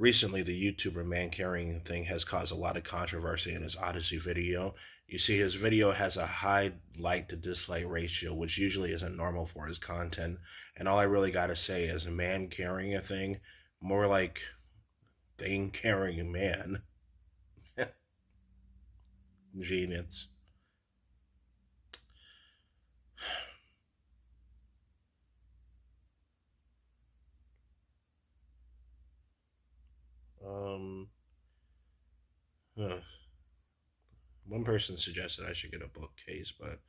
recently the YouTuber man carrying thing has caused a lot of controversy in his Odyssey video. You see, his video has a high like to dislike ratio, which usually isn't normal for his content. And all I really got to say is a man carrying a thing, more like thing carrying a man. Genius. Um, huh. One person suggested I should get a bookcase, but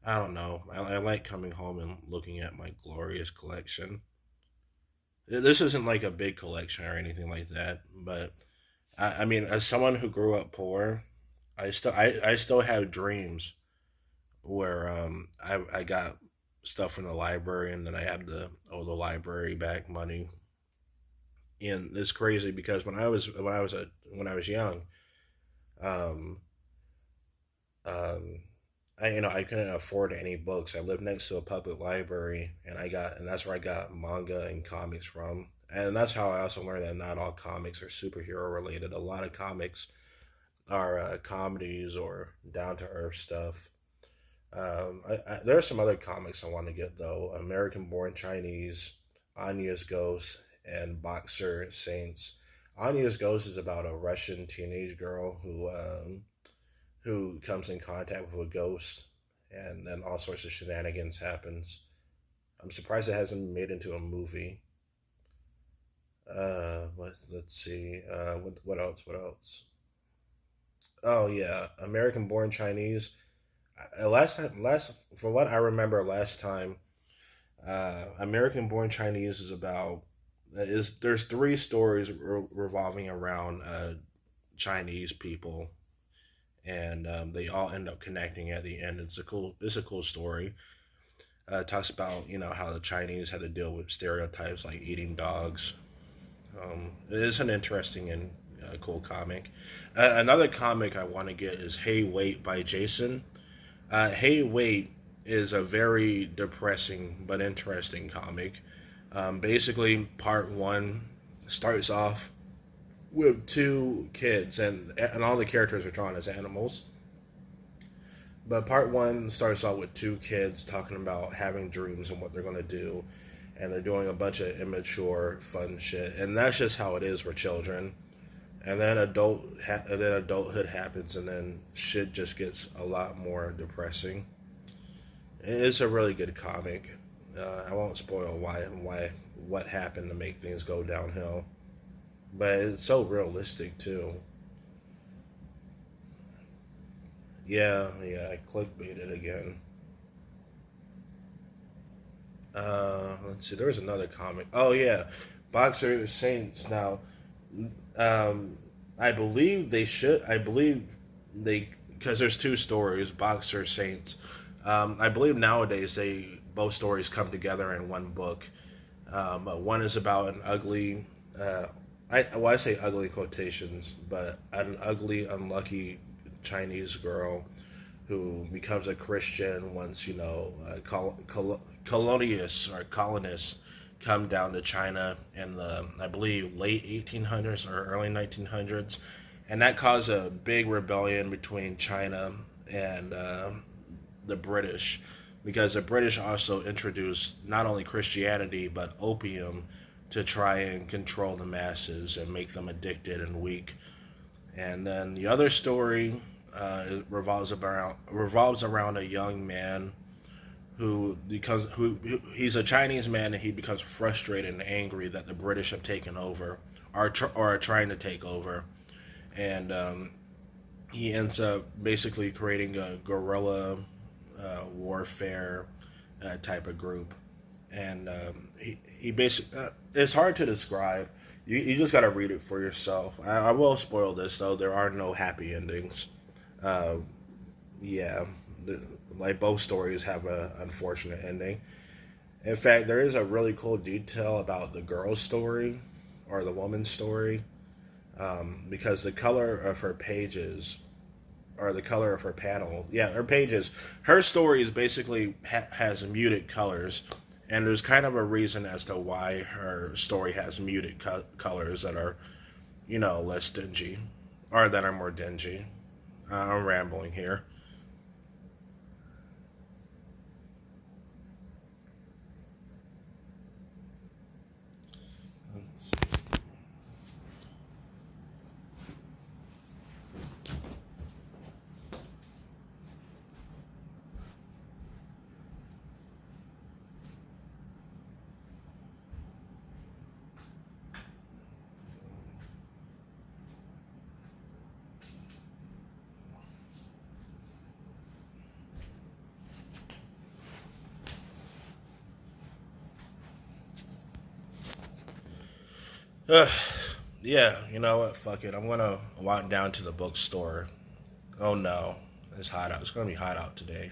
I don't know. I like coming home and looking at my glorious collection. This isn't like a big collection or anything like that, but I mean, as someone who grew up poor, I still have dreams where I got stuff from the library and then I have to owe the library back money. And it's crazy because when I was young, um, um, I couldn't afford any books. I lived next to a public library, and that's where I got manga and comics from. And that's how I also learned that not all comics are superhero related. A lot of comics are comedies or down to earth stuff. There are some other comics I want to get though. American Born Chinese, Anya's Ghost, and Boxer Saints. Anya's Ghost is about a Russian teenage girl who comes in contact with a ghost, and then all sorts of shenanigans happens. I'm surprised it hasn't been made into a movie. Let's see. What else? What else? Oh yeah, American Born Chinese. Last for what I remember last time, American Born Chinese is about is there's three stories revolving around Chinese people, and they all end up connecting at the end. It's a cool story. It talks about how the Chinese had to deal with stereotypes like eating dogs. It's an interesting and cool comic. Another comic I want to get is Hey Wait by Jason. Hey Wait is a very depressing but interesting comic. Basically, part one starts off with two kids, and all the characters are drawn as animals. But part one starts out with two kids talking about having dreams and what they're going to do, and they're doing a bunch of immature, fun shit, and that's just how it is for children. And then adulthood happens, and then shit just gets a lot more depressing. It's a really good comic. I won't spoil why what happened to make things go downhill, but it's so realistic too. Yeah, I clickbaited again. Let's see. There was another comic. Oh yeah, Boxer Saints. Now, I believe they should. I believe they because there's two stories. Boxer Saints. I believe nowadays they both stories come together in one book. One is about an ugly. I say ugly quotations, but an ugly, unlucky Chinese girl who becomes a Christian once colonialists or colonists come down to China in the I believe late 1800s or early 1900s, and that caused a big rebellion between China and the British, because the British also introduced not only Christianity but opium to try and control the masses and make them addicted and weak. And then the other story revolves around a young man who he's a Chinese man, and he becomes frustrated and angry that the British have taken over or are trying to take over, and he ends up basically creating a guerrilla warfare type of group, and he basically it's hard to describe. You just got to read it for yourself. I will spoil this though. There are no happy endings. Uh, yeah, like both stories have a unfortunate ending. In fact, there is a really cool detail about the girl's story or the woman's story, because the color of her pages or the color of her panel, yeah, her pages, her story is basically has muted colors, and there's kind of a reason as to why her story has muted colors that are, less dingy, or that are more dingy. I'm rambling here. Uh, yeah, you know what? Fuck it. I'm gonna walk down to the bookstore. Oh no, it's hot out. It's gonna be hot out today.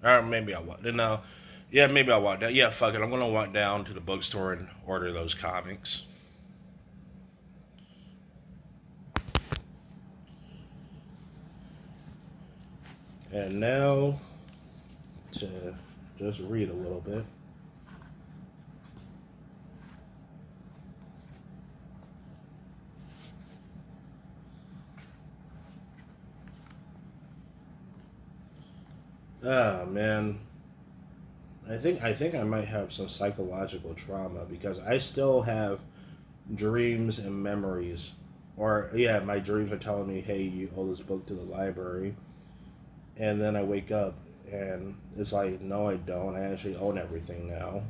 Or maybe I'll walk. No, yeah, maybe I'll walk down. Yeah, fuck it. I'm gonna walk down to the bookstore and order those comics. And now to just read a little bit. Ah man, I think I might have some psychological trauma because I still have dreams and memories. Or yeah, my dreams are telling me, "Hey, you owe this book to the library," and then I wake up and it's like, "No, I don't. I actually own everything now."